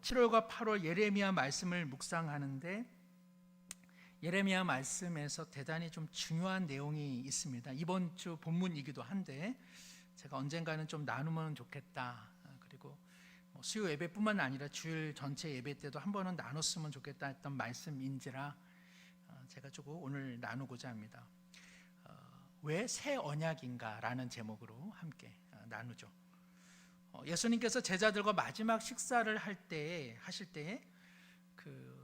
7월과 8월 예레미야 말씀을 묵상하는데 예레미야 말씀에서 대단히 좀 중요한 내용이 있습니다. 이번 주 본문이기도 한데 제가 언젠가는 좀 나누면 좋겠다. 그리고 수요 예배뿐만 아니라 주일 전체 예배 때도 한 번은 나눴으면 좋겠다 했던 말씀인지라 제가 조금 오늘 나누고자 합니다. 왜 새 언약인가 라는 제목으로 함께 나누죠. 예수님께서 제자들과 마지막 식사를 하실 때 그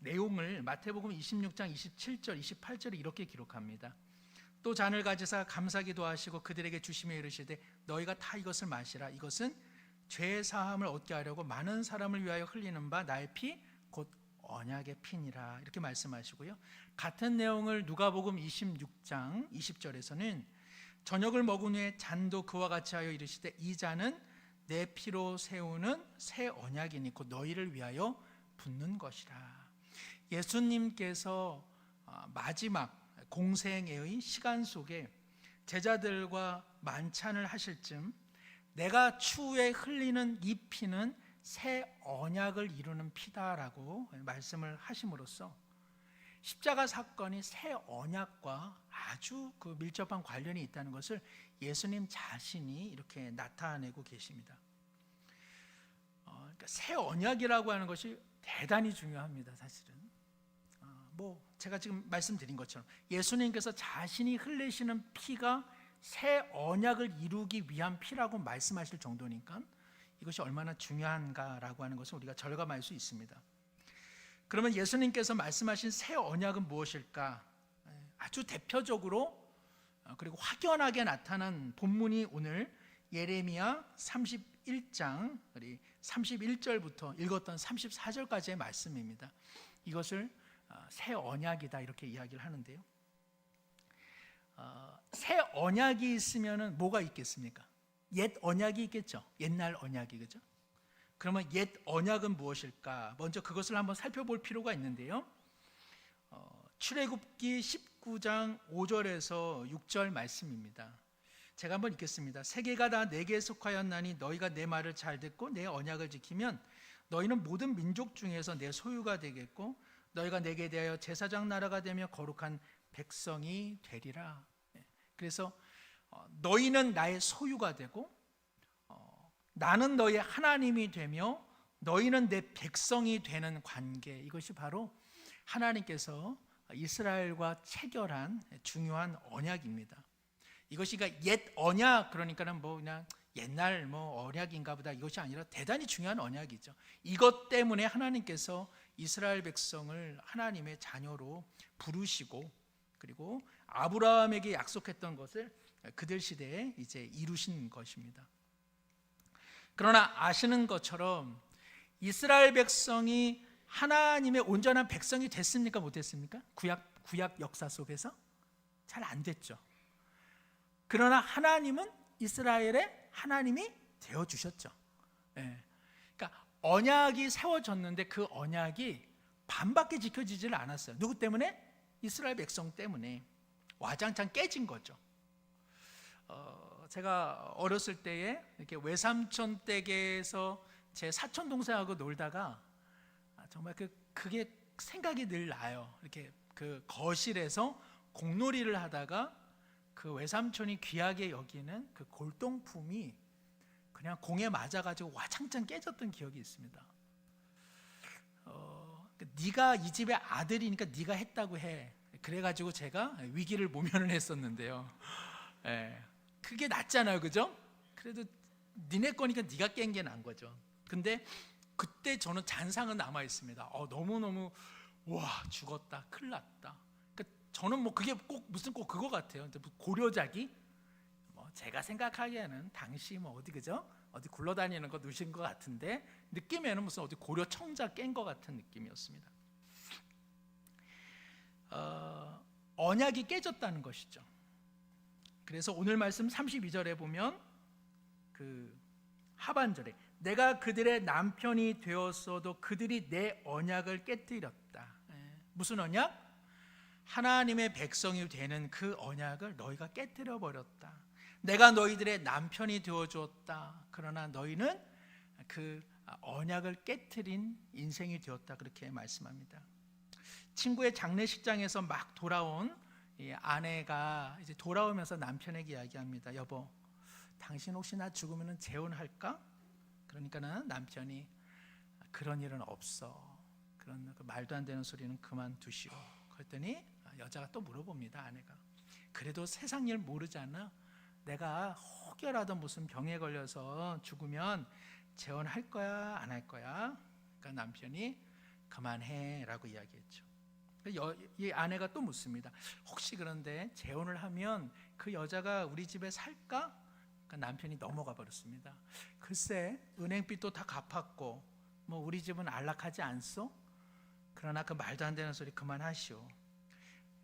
내용을 마태복음 26장 27절 28절에 이렇게 기록합니다. 또 잔을 가지사 감사기도 하시고 그들에게 주시며 이르시되 너희가 다 이것을 마시라. 이것은 죄 사함을 얻게 하려고 많은 사람을 위하여 흘리는 바 나의 피 곧 언약의 피니라. 이렇게 말씀하시고요. 같은 내용을 누가복음 26장 20절에서는 저녁을 먹은 후에 잔도 그와 같이 하여 이르시되 이 잔은 내 피로 세우는 새 언약이니 곧 너희를 위하여 붓는 것이라. 예수님께서 마지막 공생애의 시간 속에 제자들과 만찬을 하실 쯤 내가 추후에 흘리는 이 피는 새 언약을 이루는 피다라고 말씀을 하심으로써 십자가 사건이 새 언약과 아주 그 밀접한 관련이 있다는 것을 예수님 자신이 이렇게 나타내고 계십니다. 그러니까 새 언약이라고 하는 것이 대단히 중요합니다. 사실은 제가 지금 말씀드린 것처럼 예수님께서 자신이 흘리시는 피가 새 언약을 이루기 위한 피라고 말씀하실 정도니까 이것이 얼마나 중요한가라고 하는 것을 우리가 절감할 수 있습니다. 그러면 예수님께서 말씀하신 새 언약은 무엇일까? 아주 대표적으로 그리고 확연하게 나타난 본문이 오늘 예레미야 31장 31절부터 읽었던 34절까지의 말씀입니다. 이것을 새 언약이다 이렇게 이야기를 하는데요. 새 언약이 있으면 뭐가 있겠습니까? 옛 언약이 있겠죠. 옛날 언약이, 그죠? 그러면 옛 언약은 무엇일까? 먼저 그것을 한번 살펴볼 필요가 있는데요. 출애굽기 19장 5절에서 6절 말씀입니다. 제가 한번 읽겠습니다. 세계가 다 내게 속하였나니 너희가 내 말을 잘 듣고 내 언약을 지키면 너희는 모든 민족 중에서 내 소유가 되겠고 너희가 내게 대하여 제사장 나라가 되며 거룩한 백성이 되리라. 그래서 너희는 나의 소유가 되고 나는 너희의 하나님이 되며 너희는 내 백성이 되는 관계, 이것이 바로 하나님께서 이스라엘과 체결한 중요한 언약입니다. 이것이 옛 언약, 그러니까는 그냥 옛날 언약인가 보다, 이것이 아니라 대단히 중요한 언약이죠. 이것 때문에 하나님께서 이스라엘 백성을 하나님의 자녀로 부르시고 그리고 아브라함에게 약속했던 것을 그들 시대에 이제 이루신 것입니다. 그러나 아시는 것처럼 이스라엘 백성이 하나님의 온전한 백성이 됐습니까? 못됐습니까? 구약 역사 속에서 잘 안 됐죠. 그러나 하나님은 이스라엘의 하나님이 되어주셨죠. 그러니까 언약이 세워졌는데 그 언약이 반밖에 지켜지질 않았어요. 누구 때문에? 이스라엘 백성 때문에 와장창 깨진 거죠. 제가 어렸을 때에 이렇게 외삼촌 댁에서 제 사촌 동생하고 놀다가 정말 그게 생각이 늘 나요. 이렇게 그 거실에서 공놀이를 하다가 그 외삼촌이 귀하게 여기는 그 골동품이 그냥 공에 맞아가지고 와창창 깨졌던 기억이 있습니다. 네가 이 집의 아들이니까 네가 했다고 해. 그래가지고 제가 위기를 모면을 했었는데요. 그게 낫잖아요, 그죠? 그래도 니네 거니까 네가 깬 게 난 거죠. 근데 그때 저는 잔상은 남아 있습니다. 너무너무 와 죽었다, 큰일 났다. 저는 그게 무슨 꼭 그거 같아요. 고려자기? 제가 생각하기에는 당시 어디 그죠? 어디 굴러다니는 거 누신 것 같은데 느낌에는 무슨 어디 고려청자 깬 것 같은 느낌이었습니다. 언약이 깨졌다는 것이죠. 그래서 오늘 말씀 32절에 보면 그 하반절에 내가 그들의 남편이 되었어도 그들이 내 언약을 깨뜨렸다. 무슨 언약? 하나님의 백성이 되는 그 언약을 너희가 깨뜨려 버렸다. 내가 너희들의 남편이 되어 주었다. 그러나 너희는 그 언약을 깨트린 인생이 되었다, 그렇게 말씀합니다. 친구의 장례식장에서 막 돌아온 이 아내가 이제 돌아오면서 남편에게 이야기합니다. 여보, 당신 혹시 나 죽으면 재혼할까? 그러니까는 남편이 그런 일은 없어. 그런 말도 안 되는 소리는 그만두시오. 그랬더니 여자가 또 물어봅니다. 아내가, 그래도 세상 일 모르잖아. 내가 혹여라도 무슨 병에 걸려서 죽으면 재혼할 거야, 안 할 거야? 그러니까 남편이 그만해라고 이야기했죠. 이 아내가 또 묻습니다. 혹시 그런데 재혼을 하면 그 여자가 우리 집에 살까? 그러니까 남편이 넘어가 버렸습니다. 글쎄, 은행빚도 다 갚았고 뭐 우리 집은 안락하지 않소? 그러나 그 말도 안 되는 소리 그만하시오.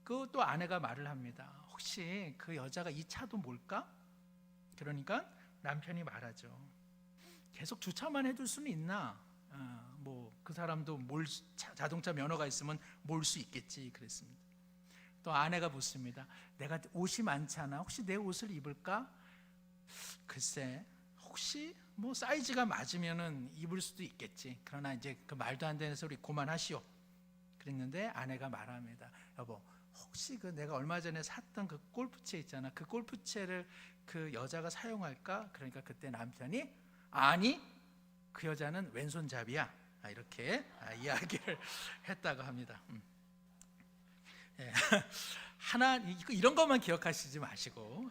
그 또 아내가 말을 합니다. 혹시 그 여자가 이 차도 몰까? 그러니까 남편이 말하죠. 계속 주차만 해둘 수는 있나? 뭐 그 사람도 자동차 면허가 있으면 몰 수 있겠지, 그랬습니다. 또 아내가 묻습니다. 내가 옷이 많잖아. 혹시 내 옷을 입을까? 글쎄, 혹시 뭐 사이즈가 맞으면은 입을 수도 있겠지. 그러나 이제 그 말도 안 되는 소리 그만하시오. 그랬는데 아내가 말합니다. 여보, 혹시 그 내가 얼마 전에 샀던 그 골프채 있잖아. 그 골프채를 그 여자가 사용할까? 그러니까 그때 남편이 아니, 그 여자는 왼손잡이야. 이렇게 이야기를 했다고 합니다. 예. 이런 것만 기억하시지 마시고,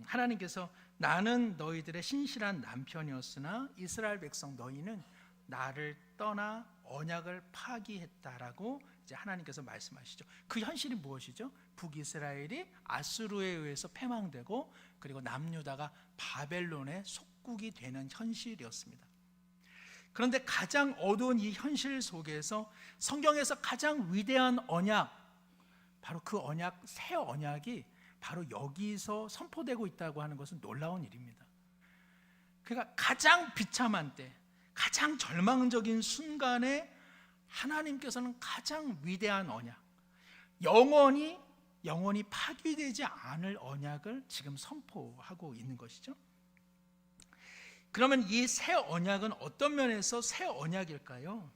하나님께서 나는 너희들의 신실한 남편이었으나 이스라엘 백성 너희는 나를 떠나 언약을 파기했다라고 이제 하나님께서 말씀하시죠. 그 현실이 무엇이죠? 북이스라엘이 아수르에 의해서 패망되고 그리고 남유다가 바벨론의 속국이 되는 현실이었습니다. 그런데 가장 어두운 이 현실 속에서 성경에서 가장 위대한 언약, 바로 그 언약, 새 언약이 바로 여기서 선포되고 있다고 하는 것은 놀라운 일입니다. 그러니까 가장 비참한 때, 가장 절망적인 순간에 하나님께서는 가장 위대한 언약, 영원히 파기되지 않을 언약을 지금 선포하고 있는 것이죠. 그러면 이 새 언약은 어떤 면에서 새 언약일까요?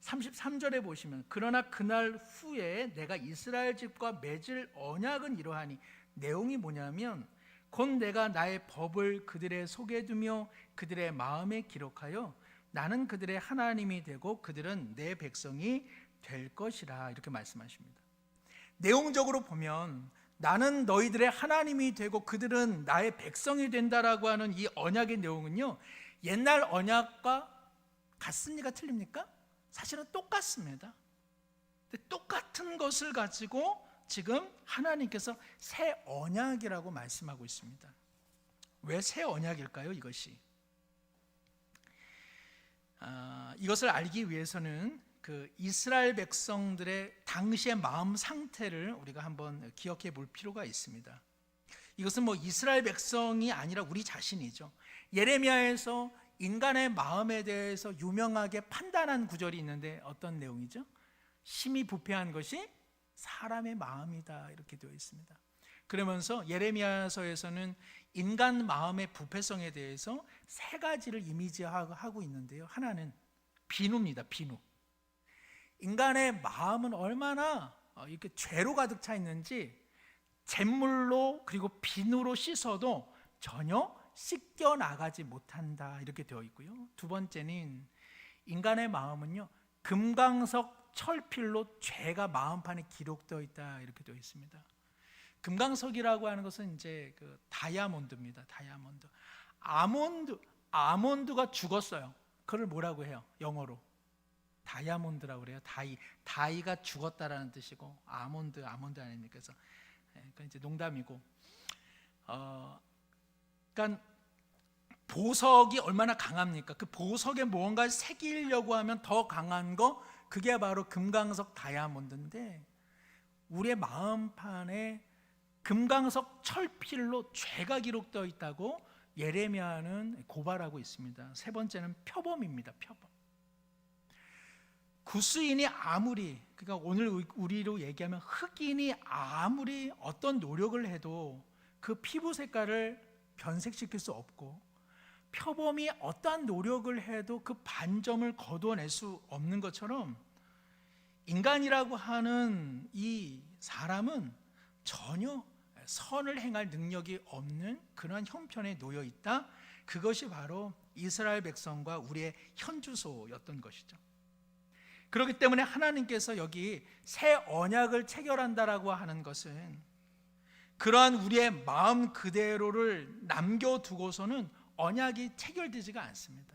33절에 보시면 그러나 그날 후에 내가 이스라엘 집과 맺을 언약은 이러하니, 내용이 뭐냐면 곧 내가 나의 법을 그들의 속에 두며 그들의 마음에 기록하여 나는 그들의 하나님이 되고 그들은 내 백성이 될 것이라, 이렇게 말씀하십니다. 내용적으로 보면 나는 너희들의 하나님이 되고 그들은 나의 백성이 된다라고 하는 이 언약의 내용은요, 옛날 언약과 같습니까? 틀립니까? 사실은 똑같습니다. 똑같은 것을 가지고 지금 하나님께서 새 언약이라고 말씀하고 있습니다. 왜 새 언약일까요? 이것을 알기 위해서는 그 이스라엘 백성들의 당시의 마음 상태를 우리가 한번 기억해 볼 필요가 있습니다. 이것은 뭐 이스라엘 백성이 아니라 우리 자신이죠. 예레미야에서 인간의 마음에 대해서 유명하게 판단한 구절이 있는데 어떤 내용이죠? 심히 부패한 것이 사람의 마음이다, 이렇게 되어 있습니다. 그러면서 예레미야서에서는 인간 마음의 부패성에 대해서 세 가지를 이미지하고 있는데요. 하나는 비누입니다. 비누. 인간의 마음은 얼마나 이렇게 죄로 가득 차 있는지 잿물로 그리고 비누로 씻어도 전혀 씻겨 나가지 못한다, 이렇게 되어 있고요. 두 번째는 인간의 마음은요, 금강석 철필로 죄가 마음판에 기록되어 있다, 이렇게 되어 있습니다. 금강석이라고 하는 것은 이제 그 다이아몬드입니다. 다이아몬드. 아몬드가 죽었어요. 그걸 뭐라고 해요? 영어로 다이아몬드라고 그래요. 다이가 죽었다라는 뜻이고 아몬드 아닙니까? 그래서 그러니까 이제 농담이고, 그러니까 보석이 얼마나 강합니까? 그 보석에 무언가를 새기려고 하면 더 강한 거, 그게 바로 금강석 다이아몬드인데, 우리의 마음판에 금강석 철필로 죄가 기록되어 있다고 예레미야는 고발하고 있습니다. 세 번째는 표범입니다. 표범. 구스인이 아무리, 그러니까 오늘 우리로 얘기하면 흑인이 아무리 어떤 노력을 해도 그 피부 색깔을 변색시킬 수 없고, 표범이 어떠한 노력을 해도 그 반점을 거둬낼 수 없는 것처럼 인간이라고 하는 이 사람은 전혀 선을 행할 능력이 없는 그러한 형편에 놓여 있다. 그것이 바로 이스라엘 백성과 우리의 현주소였던 것이죠. 그렇기 때문에 하나님께서 여기 새 언약을 체결한다라고 하는 것은 그러한 우리의 마음 그대로를 남겨두고서는 언약이 체결되지가 않습니다.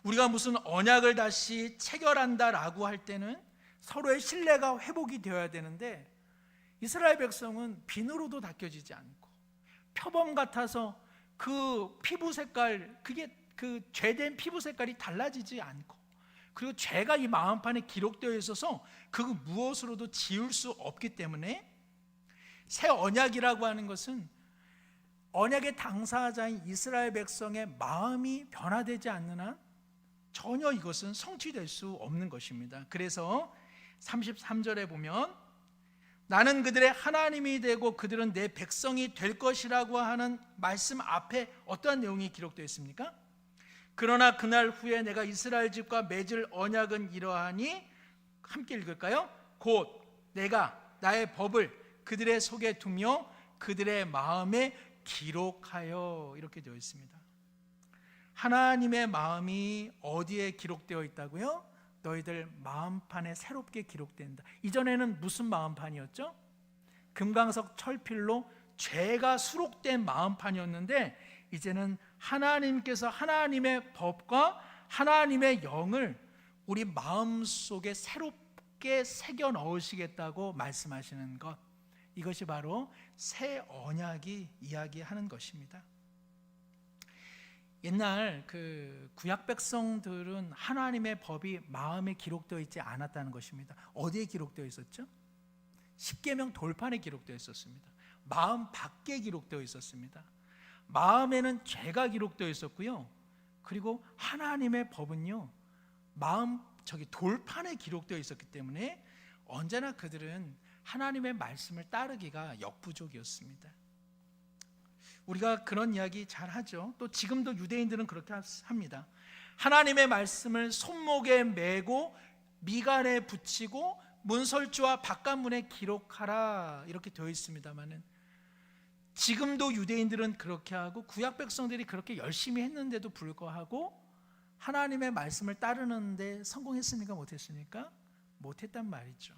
우리가 무슨 언약을 다시 체결한다라고 할 때는 서로의 신뢰가 회복이 되어야 되는데 이스라엘 백성은 비누로도 닦여지지 않고 표범 같아서 그 피부 색깔, 그게 그 죄된 피부 색깔이 달라지지 않고, 그리고 죄가 이 마음판에 기록되어 있어서 그 무엇으로도 지울 수 없기 때문에 새 언약이라고 하는 것은 언약의 당사자인 이스라엘 백성의 마음이 변화되지 않는 한 전혀 이것은 성취될 수 없는 것입니다. 그래서 33절에 보면 나는 그들의 하나님이 되고 그들은 내 백성이 될 것이라고 하는 말씀 앞에 어떠한 내용이 기록되어 있습니까? 그러나 그날 후에 내가 이스라엘 집과 맺을 언약은 이러하니, 함께 읽을까요? 곧 내가 나의 법을 그들의 속에 두며 그들의 마음에 기록하여, 이렇게 되어 있습니다. 하나님의 마음이 어디에 기록되어 있다고요? 너희들 마음판에 새롭게 기록된다. 이전에는 무슨 마음판이었죠? 금강석 철필로 죄가 수록된 마음판이었는데 이제는 하나님께서 하나님의 법과 하나님의 영을 우리 마음속에 새롭게 새겨 넣으시겠다고 말씀하시는 것, 이것이 바로 새 언약이 이야기하는 것입니다. 옛날 그 구약 백성들은 하나님의 법이 마음에 기록되어 있지 않았다는 것입니다. 어디에 기록되어 있었죠? 십계명 돌판에 기록되어 있었습니다. 마음 밖에 기록되어 있었습니다. 마음에는 죄가 기록되어 있었고요. 그리고 하나님의 법은요, 마음 돌판에 기록되어 있었기 때문에 언제나 그들은 하나님의 말씀을 따르기가 역부족이었습니다. 우리가 그런 이야기 잘 하죠. 또 지금도 유대인들은 그렇게 합니다. 하나님의 말씀을 손목에 메고 미간에 붙이고 문설주와 바깥문에 기록하라, 이렇게 되어 있습니다만은 지금도 유대인들은 그렇게 하고 구약 백성들이 그렇게 열심히 했는데도 불구하고 하나님의 말씀을 따르는데 성공했습니까? 못했습니까? 못했단 말이죠.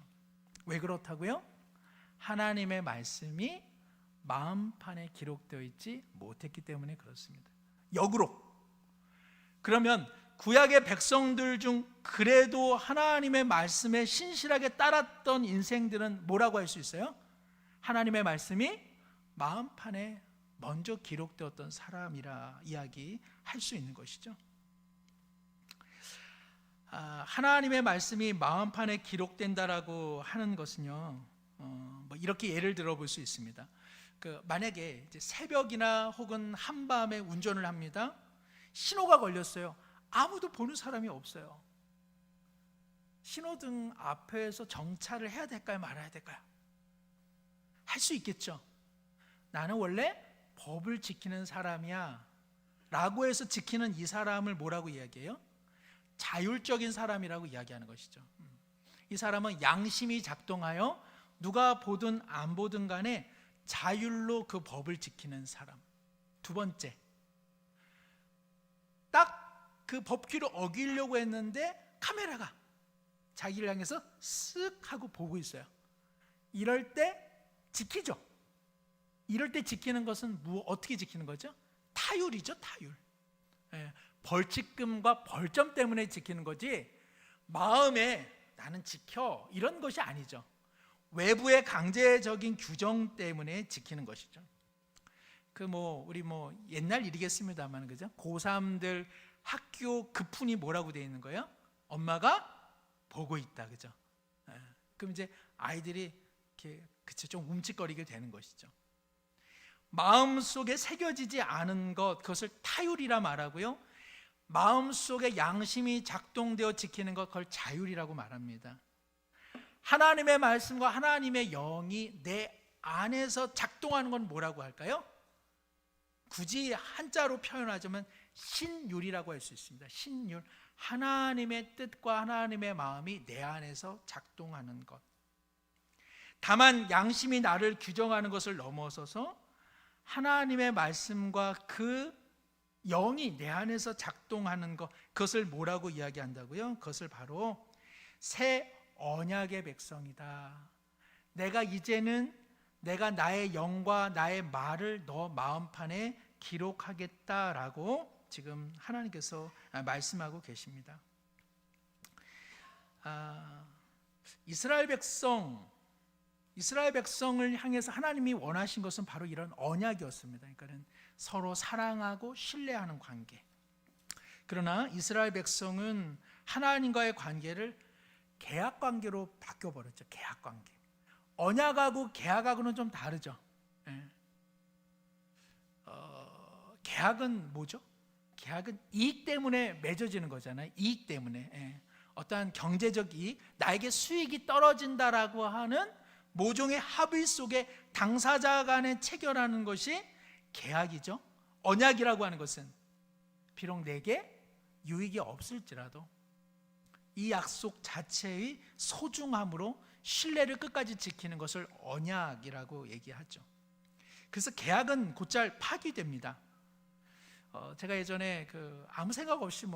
왜 그렇다고요? 하나님의 말씀이 마음판에 기록되어 있지 못했기 때문에 그렇습니다. 역으로, 그러면 구약의 백성들 중 그래도 하나님의 말씀에 신실하게 따랐던 인생들은 뭐라고 할 수 있어요? 하나님의 말씀이 마음판에 먼저 기록되었던 사람이라 이야기할 수 있는 것이죠. 하나님의 말씀이 마음판에 기록된다라고 하는 것은요, 이렇게 예를 들어볼 수 있습니다. 만약에 이제 새벽이나 혹은 한밤에 운전을 합니다. 신호가 걸렸어요. 아무도 보는 사람이 없어요. 신호등 앞에서 정차를 해야 될까요? 말아야 될까요? 할 수 있겠죠. 나는 원래 법을 지키는 사람이야 라고 해서 지키는 이 사람을 뭐라고 이야기해요? 자율적인 사람이라고 이야기하는 것이죠. 이 사람은 양심이 작동하여 누가 보든 안 보든 간에 자율로 그 법을 지키는 사람. 두 번째, 딱 그 법규를 어기려고 했는데 카메라가 자기를 향해서 쓱 하고 보고 있어요. 이럴 때 지키죠. 이럴 때 지키는 것은 어떻게 지키는 거죠? 타율이죠, 타율. 벌칙금과 벌점 때문에 지키는 거지 마음에 나는 지켜 이런 것이 아니죠. 외부의 강제적인 규정 때문에 지키는 것이죠. 우리 옛날 일이겠습니다만, 그죠? 고3들 학교 급훈이 뭐라고 되어 있는 거예요? 엄마가 보고 있다, 그죠? 그럼 이제 아이들이 이렇게 좀 움찔거리게 되는 것이죠. 마음속에 새겨지지 않은 것, 그것을 타율이라 말하고요. 마음속에 양심이 작동되어 지키는 것, 그걸 자율이라고 말합니다. 하나님의 말씀과 하나님의 영이 내 안에서 작동하는 건 뭐라고 할까요? 굳이 한자로 표현하자면 신율이라고 할 수 있습니다. 신율, 하나님의 뜻과 하나님의 마음이 내 안에서 작동하는 것. 다만 양심이 나를 규정하는 것을 넘어서서 하나님의 말씀과 그 영이 내 안에서 작동하는 것, 그것을 뭐라고 이야기한다고요? 그것을 바로 새 언약의 백성이다. 내가 이제는 내가 나의 영과 나의 말을 너 마음판에 기록하겠다라고 지금 하나님께서 말씀하고 계십니다. 이스라엘 백성을 향해서 하나님이 원하신 것은 바로 이런 언약이었습니다. 그러니까 서로 사랑하고 신뢰하는 관계. 그러나 이스라엘 백성은 하나님과의 관계를 계약 관계로 바뀌어버렸죠. 계약 관계. 언약하고 계약하고는 좀 다르죠. 계약은 뭐죠? 계약은 이익 때문에 맺어지는 거잖아요. 이익 때문에. 어떠한 경제적 이익, 나에게 수익이 떨어진다라고 하는 모종의 합의 속에 당사자 간에 체결하는 것이 계약이죠. 언약이라고 하는 것은 비록 내게 유익이 없을지라도 이 약속 자체의 소중함으로 신뢰를 끝까지 지키는 것을 언약이라고 얘기하죠. 그래서 계약은 곧잘 파기됩니다. 제가 예전에 아무 생각 없이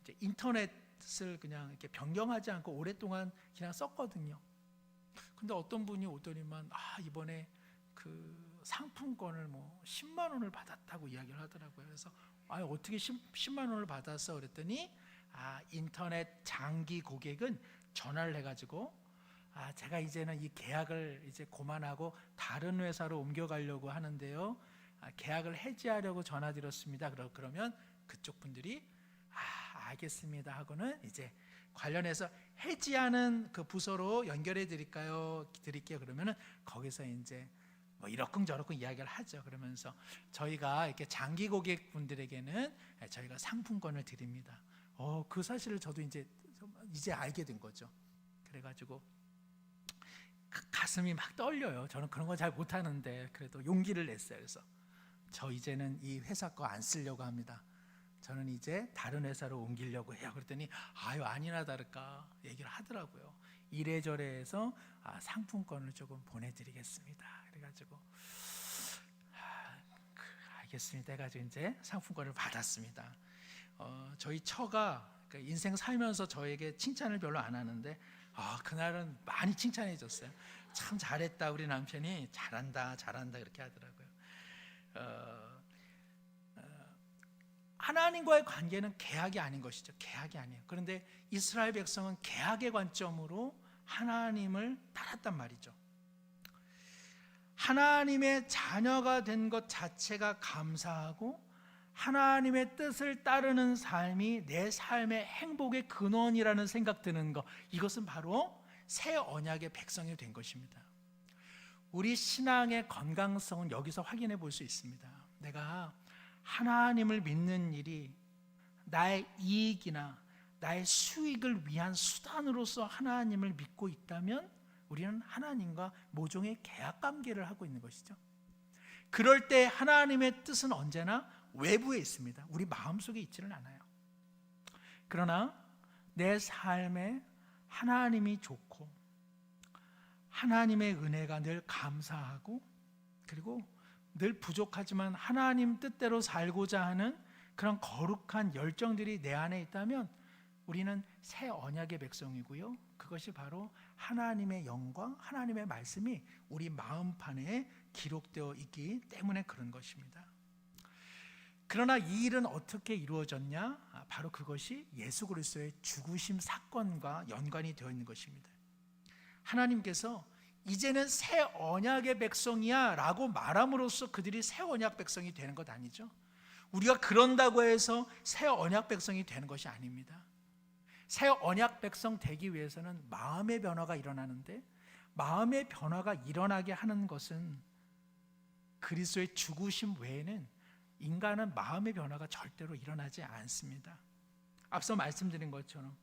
이제 인터넷을 그냥 이렇게 변경하지 않고 오랫동안 그냥 썼거든요. 근데 어떤 분이 오더니만 이번에 상품권을 10만 원을 받았다고 이야기를 하더라고요. 그래서 어떻게 10만 원을 받았어? 그랬더니 인터넷 장기 고객은 전화를 해가지고 제가 이제는 이 계약을 이제 그만하고 다른 회사로 옮겨가려고 하는데요. 계약을 해지하려고 전화드렸습니다. 그러면 그쪽 분들이 알겠습니다 하고는 이제 관련해서 해지하는 그 부서로 연결해 드릴게요. 그러면은 거기서 이제 이러쿵저러쿵 이야기를 하죠. 그러면서 저희가 이렇게 장기 고객분들에게는 저희가 상품권을 드립니다. 그 사실을 저도 이제 알게 된 거죠. 그래가지고 가슴이 막 떨려요. 저는 그런 거 잘 못하는데 그래도 용기를 냈어요. 그래서 저 이제는 이 회사 거 안 쓰려고 합니다. 저는 이제 다른 회사로 옮기려고 해요. 그랬더니 아니나 다를까 얘기를 하더라고요. 이래저래 해서 상품권을 조금 보내드리겠습니다. 그래가지고 알겠습니다 해가지고 이제 상품권을 받았습니다. 저희 처가 인생 살면서 저에게 칭찬을 별로 안 하는데 그날은 많이 칭찬해 줬어요. 참 잘했다. 우리 남편이 잘한다 이렇게 하더라고요. 하나님과의 관계는 계약이 아닌 것이죠. 계약이 아니에요. 그런데 이스라엘 백성은 계약의 관점으로 하나님을 따랐단 말이죠. 하나님의 자녀가 된 것 자체가 감사하고 하나님의 뜻을 따르는 삶이 내 삶의 행복의 근원이라는 생각 드는 것, 이것은 바로 새 언약의 백성이 된 것입니다. 우리 신앙의 건강성은 여기서 확인해 볼 수 있습니다. 내가 하나님을 믿는 일이 나의 이익이나 나의 수익을 위한 수단으로서 하나님을 믿고 있다면 우리는 하나님과 모종의 계약관계를 하고 있는 것이죠. 그럴 때 하나님의 뜻은 언제나 외부에 있습니다. 우리 마음속에 있지는 않아요. 그러나 내 삶에 하나님이 좋고 하나님의 은혜가 늘 감사하고 그리고 늘 부족하지만 하나님 뜻대로 살고자 하는 그런 거룩한 열정들이 내 안에 있다면 우리는 새 언약의 백성이고요. 그것이 바로 하나님의 영광, 하나님의 말씀이 우리 마음판에 기록되어 있기 때문에 그런 것입니다. 그러나 이 일은 어떻게 이루어졌냐? 바로 그것이 예수 그리스도의 죽으심 사건과 연관이 되어 있는 것입니다. 하나님께서 이제는 새 언약의 백성이야 라고 말함으로써 그들이 새 언약 백성이 되는 것 아니죠. 우리가 그런다고 해서 새 언약 백성이 되는 것이 아닙니다. 새 언약 백성 되기 위해서는 마음의 변화가 일어나는데 마음의 변화가 일어나게 하는 것은 그리스도의 죽으심 외에는 인간은 마음의 변화가 절대로 일어나지 않습니다. 앞서 말씀드린 것처럼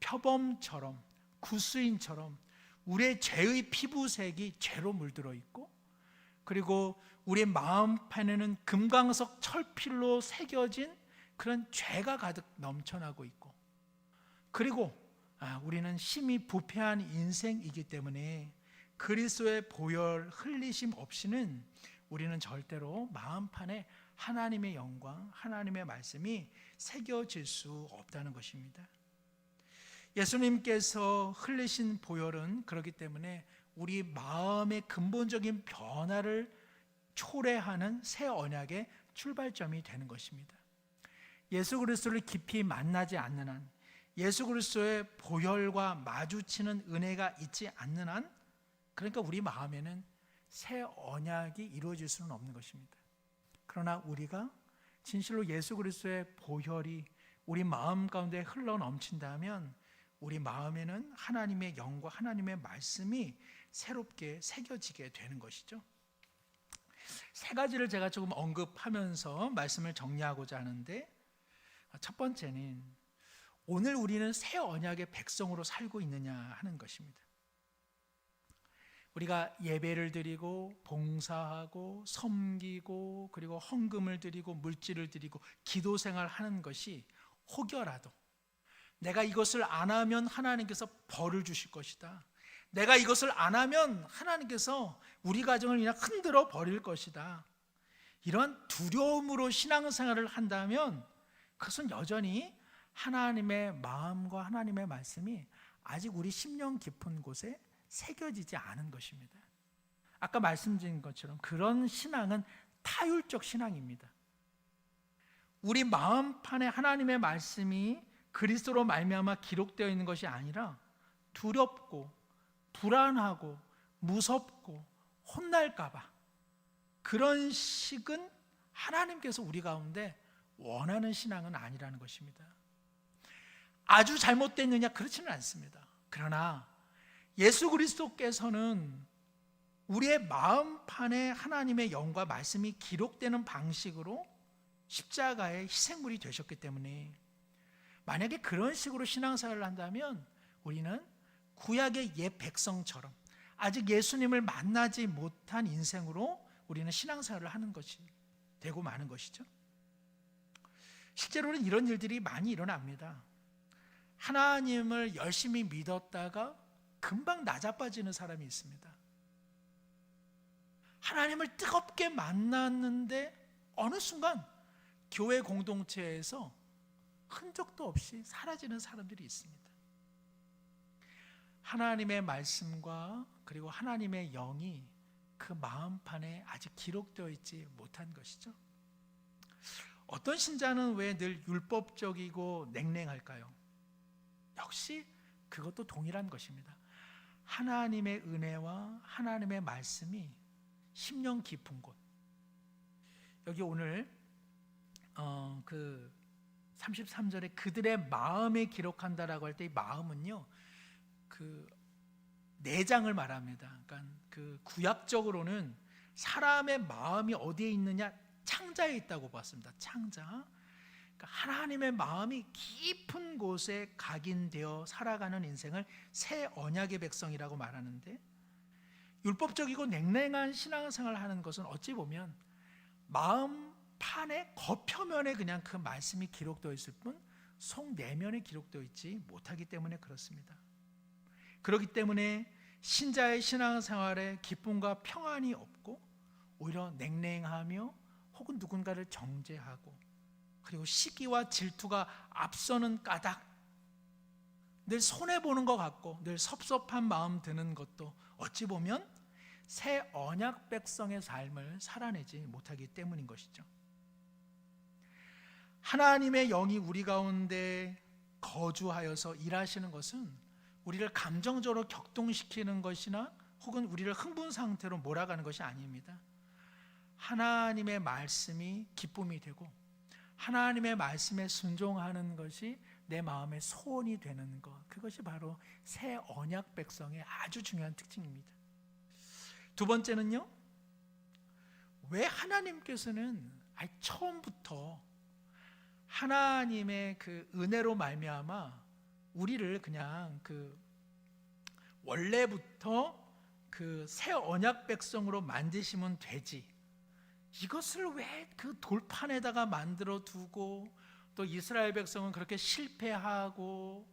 표범처럼 구스인처럼 우리의 죄의 피부색이 죄로 물들어 있고 그리고 우리 마음판에는 금강석 철필로 새겨진 그런 죄가 가득 넘쳐나고 있고, 그리고 우리는 심히 부패한 인생이기 때문에 그리스도의 보혈 흘리심 없이는 우리는 절대로 마음판에 하나님의 영광, 하나님의 말씀이 새겨질 수 없다는 것입니다. 예수님께서 흘리신 보혈은 그렇기 때문에 우리 마음의 근본적인 변화를 초래하는 새 언약의 출발점이 되는 것입니다. 예수 그리스도를 깊이 만나지 않는 한, 예수 그리스도의 보혈과 마주치는 은혜가 있지 않는 한, 그러니까 우리 마음에는 새 언약이 이루어질 수는 없는 것입니다. 그러나 우리가 진실로 예수 그리스도의 보혈이 우리 마음 가운데 흘러 넘친다면 우리 마음에는 하나님의 영과 하나님의 말씀이 새롭게 새겨지게 되는 것이죠. 세 가지를 제가 조금 언급하면서 말씀을 정리하고자 하는데, 첫 번째는 오늘 우리는 새 언약의 백성으로 살고 있느냐 하는 것입니다. 우리가 예배를 드리고 봉사하고 섬기고 그리고 헌금을 드리고 물질을 드리고 기도 생활하는 것이 혹여라도 내가 이것을 안 하면 하나님께서 벌을 주실 것이다, 내가 이것을 안 하면 하나님께서 우리 가정을 그냥 흔들어 버릴 것이다, 이런 두려움으로 신앙생활을 한다면 그것은 여전히 하나님의 마음과 하나님의 말씀이 아직 우리 심령 깊은 곳에 새겨지지 않은 것입니다. 아까 말씀드린 것처럼 그런 신앙은 타율적 신앙입니다. 우리 마음판에 하나님의 말씀이 그리스도로 말미암아 기록되어 있는 것이 아니라 두렵고 불안하고 무섭고 혼날까 봐, 그런 식은 하나님께서 우리 가운데 원하는 신앙은 아니라는 것입니다. 아주 잘못됐느냐? 그렇지는 않습니다. 그러나 예수 그리스도께서는 우리의 마음판에 하나님의 영과 말씀이 기록되는 방식으로 십자가의 희생물이 되셨기 때문에, 만약에 그런 식으로 신앙생활을 한다면 우리는 구약의 옛 백성처럼 아직 예수님을 만나지 못한 인생으로 우리는 신앙생활을 하는 것이 되고 마는 것이죠. 실제로는 이런 일들이 많이 일어납니다. 하나님을 열심히 믿었다가 금방 낮아빠지는 사람이 있습니다. 하나님을 뜨겁게 만났는데 어느 순간 교회 공동체에서 흔적도 없이 사라지는 사람들이 있습니다. 하나님의 말씀과 그리고 하나님의 영이 그 마음판에 아직 기록되어 있지 못한 것이죠. 어떤 신자는 왜 늘 율법적이고 냉랭할까요? 역시 그것도 동일한 것입니다. 하나님의 은혜와 하나님의 말씀이 심령 깊은 곳. 여기 오늘 그 33절에 그들의 마음에 기록한다라고 할 때 이 마음은요, 그 내장을 말합니다. 그러니까 그 구약적으로는 사람의 마음이 어디에 있느냐, 창자에 있다고 봤습니다. 창자. 그러니까 하나님의 마음이 깊은 곳에 각인되어 살아가는 인생을 새 언약의 백성이라고 말하는데, 율법적이고 냉랭한 신앙생활을 하는 것은 어찌 보면 마음판의 겉표면에 그냥 그 말씀이 기록되어 있을 뿐 속 내면에 기록되어 있지 못하기 때문에 그렇습니다. 그렇기 때문에 신자의 신앙생활에 기쁨과 평안이 없고 오히려 냉랭하며 혹은 누군가를 정죄하고, 그리고 시기와 질투가 앞서는 까닭, 늘 손해보는 것 같고 늘 섭섭한 마음 드는 것도 어찌 보면 새 언약 백성의 삶을 살아내지 못하기 때문인 것이죠. 하나님의 영이 우리 가운데 거주하여서 일하시는 것은 우리를 감정적으로 격동시키는 것이나 혹은 우리를 흥분 상태로 몰아가는 것이 아닙니다. 하나님의 말씀이 기쁨이 되고 하나님의 말씀에 순종하는 것이 내 마음의 소원이 되는 것, 그것이 바로 새 언약 백성의 아주 중요한 특징입니다. 두 번째는요, 왜 하나님께서는 처음부터 하나님의 그 은혜로 말미암아 우리를 그냥 그 원래부터 그 새 언약 백성으로 만드시면 되지, 이것을 왜 그 돌판에다가 만들어 두고, 또 이스라엘 백성은 그렇게 실패하고,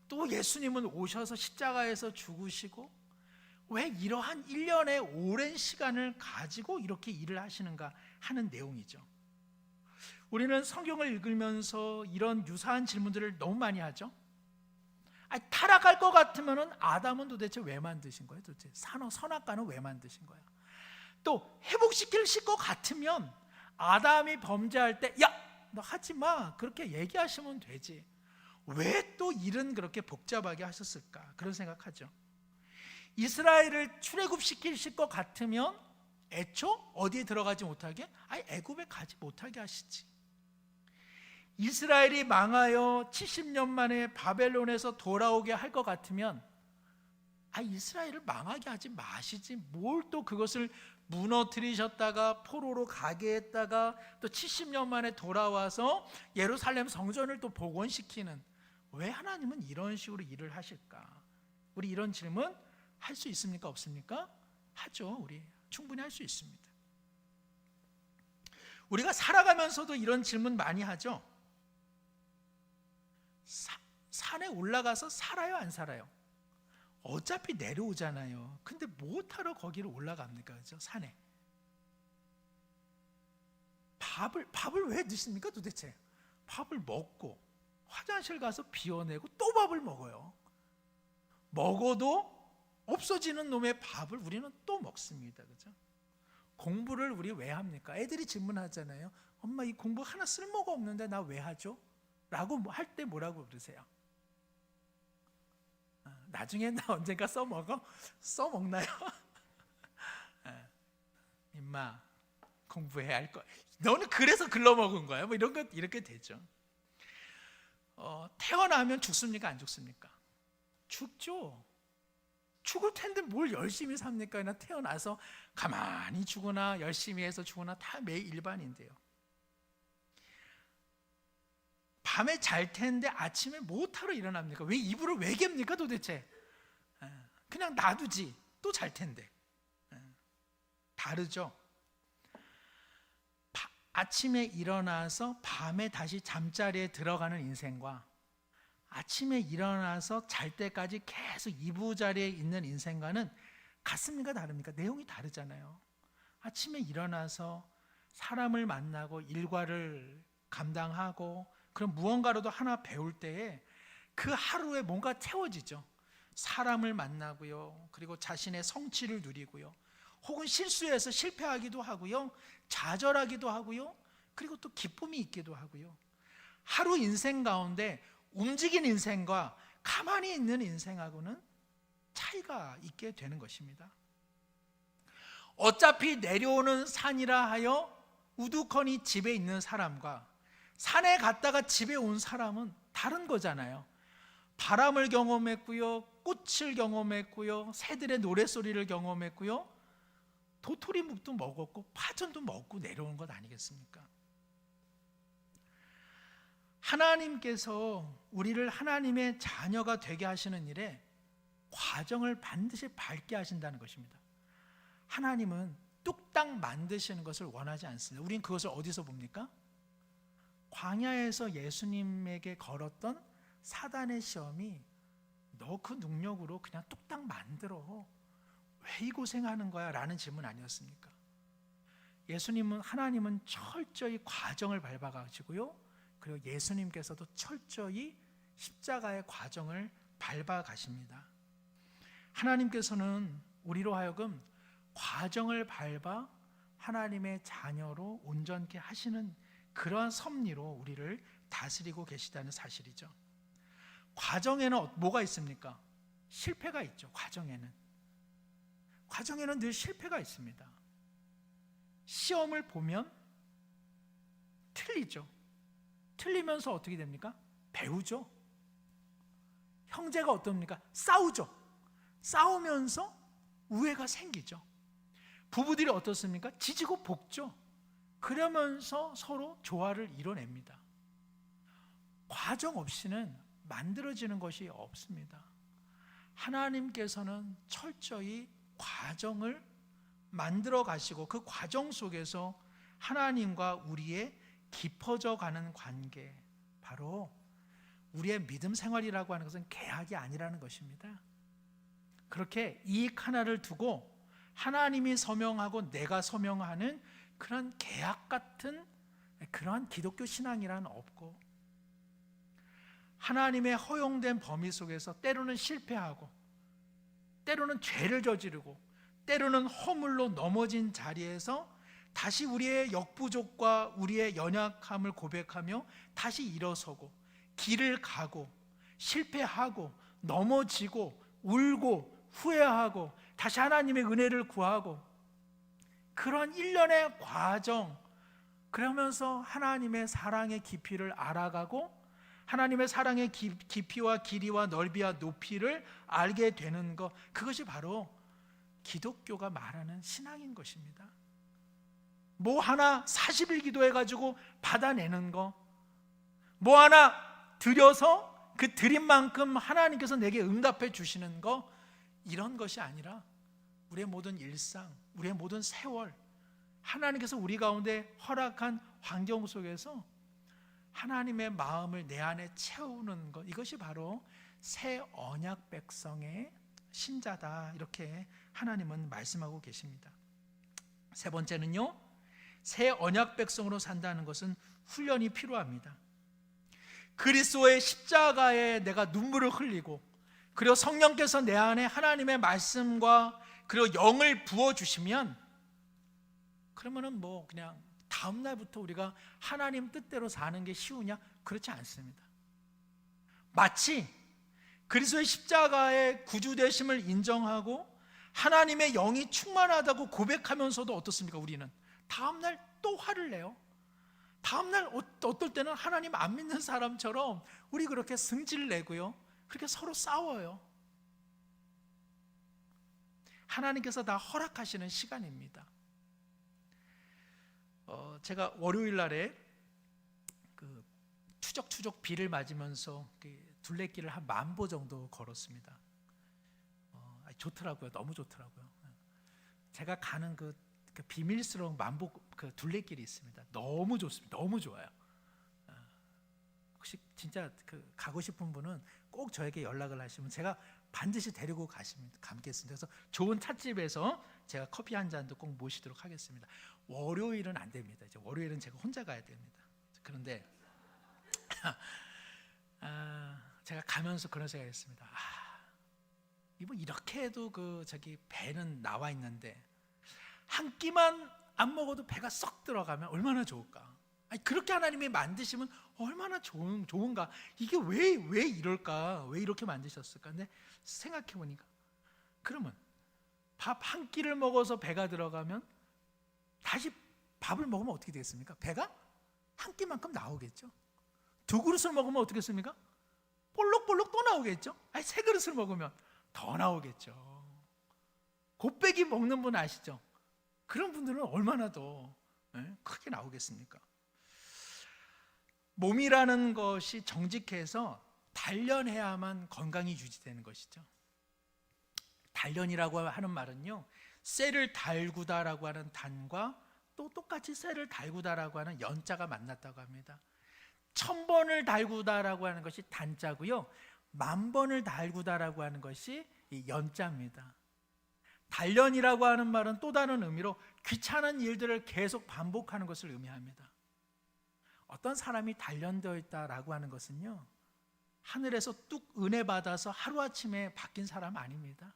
또 예수님은 오셔서 십자가에서 죽으시고, 왜 이러한 1년의 오랜 시간을 가지고 이렇게 일을 하시는가 하는 내용이죠. 우리는 성경을 읽으면서 이런 유사한 질문들을 너무 많이 하죠. 타락할 것 같으면 아담은 도대체 왜 만드신 거예요? 도대체 선악과는 왜 만드신 거야? 또 회복시킬 것 같으면 아담이 범죄할 때, 야, 너 하지 마, 그렇게 얘기하시면 되지, 왜 또 일은 그렇게 복잡하게 하셨을까? 그런 생각하죠. 이스라엘을 출애굽시키실 것 같으면 애초 어디에 들어가지 못하게, 애굽에 가지 못하게 하시지. 이스라엘이 망하여 70년 만에 바벨론에서 돌아오게 할 것 같으면 이스라엘을 망하게 하지 마시지, 뭘 또 그것을 무너뜨리셨다가 포로로 가게 했다가 또 70년 만에 돌아와서 예루살렘 성전을 또 복원시키는, 왜 하나님은 이런 식으로 일을 하실까? 우리 이런 질문 할 수 있습니까? 없습니까? 하죠. 우리 충분히 할 수 있습니다. 우리가 살아가면서도 이런 질문 많이 하죠. 산에 올라가서 살아요, 안 살아요? 어차피 내려오잖아요. 근데 뭐 타러 거기를 올라갑니까? 그죠? 산에 밥을 왜 드십니까? 도대체 밥을 먹고 화장실 가서 비워내고 또 밥을 먹어요. 먹어도 없어지는 놈의 밥을 우리는 또 먹습니다. 그죠? 공부를 우리 왜 합니까? 애들이 질문하잖아요. 엄마, 이 공부 하나 쓸모가 없는데 나 왜 하죠? 라고 할 때 뭐라고 그러세요? 나중에 나 언젠가 써먹어? 써먹나요? 임마, 공부해야 할 거야. 너는 그래서 글러먹은 거야? 뭐 이런 것, 이렇게 되죠. 태어나면 죽습니까? 안 죽습니까? 죽죠. 죽을 텐데 뭘 열심히 삽니까? 나 태어나서 가만히 죽으나 열심히 해서 죽으나 다 매일 일반인데요. 밤에 잘 텐데 아침에 못하러 일어납니까? 왜 이불을 왜 갭니까 도대체? 그냥 놔두지, 또 잘 텐데. 다르죠. 아침에 일어나서 밤에 다시 잠자리에 들어가는 인생과 아침에 일어나서 잘 때까지 계속 이부자리에 있는 인생과는 같습니까? 다릅니까? 내용이 다르잖아요. 아침에 일어나서 사람을 만나고 일과를 감당하고 그럼 무언가라도 하나 배울 때에 그 하루에 뭔가 채워지죠. 사람을 만나고요, 그리고 자신의 성취를 누리고요, 혹은 실수해서 실패하기도 하고요, 좌절하기도 하고요, 그리고 또 기쁨이 있기도 하고요. 하루 인생 가운데 움직인 인생과 가만히 있는 인생하고는 차이가 있게 되는 것입니다. 어차피 내려오는 산이라 하여 우두커니 집에 있는 사람과 산에 갔다가 집에 온 사람은 다른 거잖아요. 바람을 경험했고요, 꽃을 경험했고요, 새들의 노랫소리를 경험했고요, 도토리묵도 먹었고 파전도 먹고 내려온 것 아니겠습니까? 하나님께서 우리를 하나님의 자녀가 되게 하시는 일에 과정을 반드시 밟게 하신다는 것입니다. 하나님은 뚝딱 만드시는 것을 원하지 않습니다. 우린 그것을 어디서 봅니까? 광야에서 예수님에게 걸었던 사단의 시험이 너 그 능력으로 그냥 뚝딱 만들어, 왜 이 고생하는 거야? 라는 질문 아니었습니까? 예수님은, 하나님은 철저히 과정을 밟아가시고요, 그리고 예수님께서도 철저히 십자가의 과정을 밟아가십니다. 하나님께서는 우리로 하여금 과정을 밟아 하나님의 자녀로 온전케 하시는 그러한 섭리로 우리를 다스리고 계시다는 사실이죠. 과정에는 뭐가 있습니까? 실패가 있죠. 과정에는 늘 실패가 있습니다. 시험을 보면 틀리죠. 틀리면서 어떻게 됩니까? 배우죠. 형제가 어떻습니까? 싸우죠. 싸우면서 우애가 생기죠. 부부들이 어떻습니까? 지지고 볶죠. 그러면서 서로 조화를 이뤄냅니다. 과정 없이는 만들어지는 것이 없습니다. 하나님께서는 철저히 과정을 만들어 가시고 그 과정 속에서 하나님과 우리의 깊어져 가는 관계, 바로 우리의 믿음 생활이라고 하는 것은 계약이 아니라는 것입니다. 그렇게 이익 하나를 두고 하나님이 서명하고 내가 서명하는 그런 계약 같은 그러한 기독교 신앙이란 없고, 하나님의 허용된 범위 속에서 때로는 실패하고 때로는 죄를 저지르고 때로는 허물로 넘어진 자리에서 다시 우리의 역부족과 우리의 연약함을 고백하며 다시 일어서고 길을 가고 실패하고 넘어지고 울고 후회하고 다시 하나님의 은혜를 구하고, 그런 일련의 과정, 그러면서 하나님의 사랑의 깊이를 알아가고 하나님의 사랑의 깊이와 길이와 넓이와 높이를 알게 되는 것, 그것이 바로 기독교가 말하는 신앙인 것입니다. 뭐 하나 40일 기도해가지고 받아내는 거, 뭐 하나 드려서 그 드린 만큼 하나님께서 내게 응답해 주시는 거, 이런 것이 아니라 우리의 모든 일상, 우리의 모든 세월, 하나님께서 우리 가운데 허락한 환경 속에서 하나님의 마음을 내 안에 채우는 것, 이것이 바로 새 언약 백성의 신자다, 이렇게 하나님은 말씀하고 계십니다. 세 번째는요, 새 언약 백성으로 산다는 것은 훈련이 필요합니다. 그리스도의 십자가에 내가 눈물을 흘리고, 그리고 성령께서 내 안에 하나님의 말씀과 그리고 영을 부어주시면, 그러면은 뭐 그냥 다음 날부터 우리가 하나님 뜻대로 사는 게 쉬우냐? 그렇지 않습니다. 마치 그리스도의 십자가의 구주되심을 인정하고 하나님의 영이 충만하다고 고백하면서도 어떻습니까? 우리는 다음 날 또 화를 내요. 다음 날 어떨 때는 하나님 안 믿는 사람처럼 우리 그렇게 승질 내고요, 그렇게 서로 싸워요. 하나님께서 다 허락하시는 시간입니다. 제가 월요일 날에 그 추적 비를 맞으면서 둘레길을 한 10,000보 정도 걸었습니다. 좋더라고요. 너무 좋더라고요. 제가 가는 그 비밀스러운 10,000보 그 둘레길이 있습니다. 너무 좋습니다. 너무 좋아요. 혹시 진짜 가고 싶은 분은 꼭 저에게 연락을 하시면 제가 반드시 데리고 가겠습니다. 그래서 좋은 찻집에서 제가 커피 한 잔도 꼭 모시도록 하겠습니다. 월요일은 안 됩니다. 이제 월요일은 제가 혼자 가야 됩니다. 그런데 제가 가면서 그런 생각했습니다. 이거 이렇게 해도 배는 나와 있는데 한 끼만 안 먹어도 배가 썩 들어가면 얼마나 좋을까? 그렇게 하나님이 만드시면 얼마나 좋은가? 이게 왜 이럴까? 왜 이렇게 만드셨을까? 근데 생각해 보니까, 그러면 밥 한 끼를 먹어서 배가 들어가면 다시 밥을 먹으면 어떻게 되겠습니까? 배가 한 끼만큼 나오겠죠. 2그릇을 먹으면 어떻게 겠습니까? 볼록볼록 또 나오겠죠. 3그릇을 먹으면 더 나오겠죠. 곱빼기 먹는 분 아시죠? 그런 분들은 얼마나 더 크게 나오겠습니까? 몸이라는 것이 정직해서 단련해야만 건강이 유지되는 것이죠. 단련이라고 하는 말은요, 쇠를 달구다라고 하는 단과 또 똑같이 쇠를 달구다라고 하는 연자가 만났다고 합니다. 1000번을 달구다라고 하는 것이 단자고요, 10,000번을 달구다라고 하는 것이 이 연자입니다. 단련이라고 하는 말은 또 다른 의미로 귀찮은 일들을 계속 반복하는 것을 의미합니다. 어떤 사람이 단련되어 있다라고 하는 것은요, 하늘에서 뚝 은혜 받아서 하루아침에 바뀐 사람 아닙니다.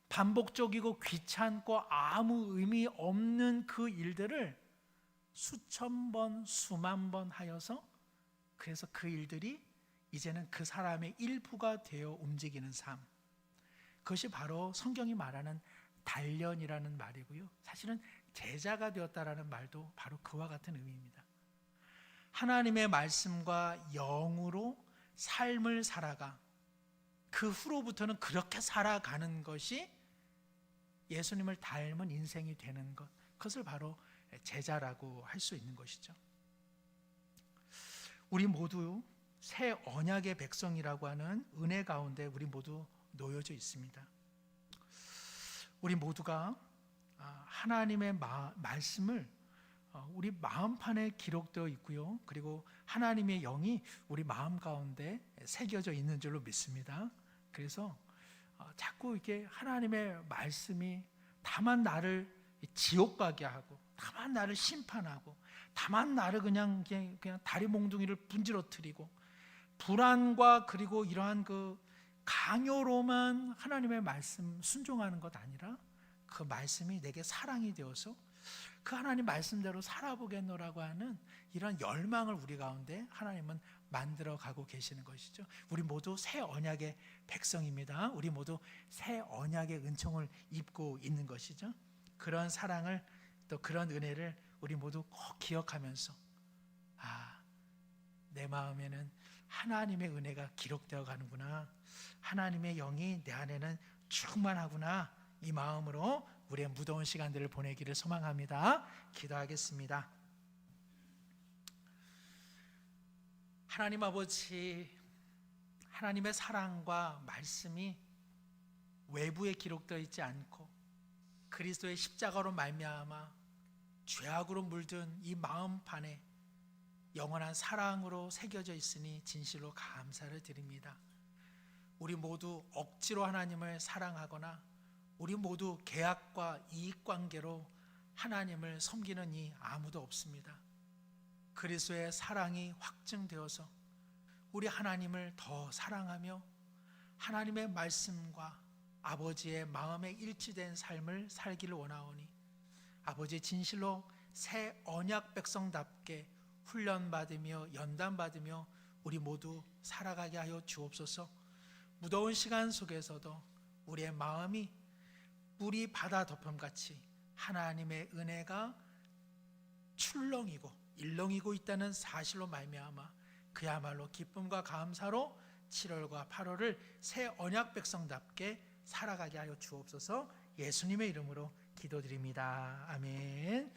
반복적이고 귀찮고 아무 의미 없는 그 일들을 수천 번, 수만 번 하여서, 그래서 그 일들이 이제는 그 사람의 일부가 되어 움직이는 삶, 그것이 바로 성경이 말하는 단련이라는 말이고요, 사실은 제자가 되었다라는 말도 바로 그와 같은 의미입니다. 하나님의 말씀과 영으로 삶을 살아가 그 후로부터는 그렇게 살아가는 것이 예수님을 닮은 인생이 되는 것, 그것을 바로 제자라고 할 수 있는 것이죠. 우리 모두 새 언약의 백성이라고 하는 은혜 가운데 우리 모두 놓여져 있습니다. 우리 모두가 하나님의 말씀을 우리 마음판에 기록되어 있고요. 그리고 하나님의 영이 우리 마음 가운데 새겨져 있는 줄로 믿습니다. 그래서 자꾸 이렇게 하나님의 말씀이 다만 나를 지옥 가게 하고, 다만 나를 심판하고, 다만 나를 그냥 다리 몽둥이를 분지러뜨리고, 불안과 그리고 이러한 그 강요로만 하나님의 말씀 순종하는 것 아니라 그 말씀이 내게 사랑이 되어서 그 하나님 말씀대로 살아보겠노라고 하는 이런 열망을 우리 가운데 하나님은 만들어 가고 계시는 것이죠. 우리 모두 새 언약의 백성입니다. 우리 모두 새 언약의 은총을 입고 있는 것이죠. 그런 사랑을, 또 그런 은혜를 우리 모두 꼭 기억하면서 내 마음에는 하나님의 은혜가 기록되어 가는구나, 하나님의 영이 내 안에는 충만하구나, 이 마음으로 우리의 무더운 시간들을 보내기를 소망합니다. 기도하겠습니다. 하나님 아버지, 하나님의 사랑과 말씀이 외부에 기록되어 있지 않고 그리스도의 십자가로 말미암아 죄악으로 물든 이 마음판에 영원한 사랑으로 새겨져 있으니 진실로 감사를 드립니다. 우리 모두 억지로 하나님을 사랑하거나 우리 모두 계약과 이익관계로 하나님을 섬기는 이 아무도 없습니다. 그리스도의 사랑이 확증되어서 우리 하나님을 더 사랑하며 하나님의 말씀과 아버지의 마음에 일치된 삶을 살기를 원하오니 아버지, 진실로 새 언약 백성답게 훈련받으며 연단받으며 우리 모두 살아가게 하여 주옵소서. 무더운 시간 속에서도 우리의 마음이 물이 바다 덮음같이 하나님의 은혜가 출렁이고 일렁이고 있다는 사실로 말미암아 그야말로 기쁨과 감사로 7월과 8월을 새 언약 백성답게 살아가게 하여 주옵소서. 예수님의 이름으로 기도드립니다. 아멘.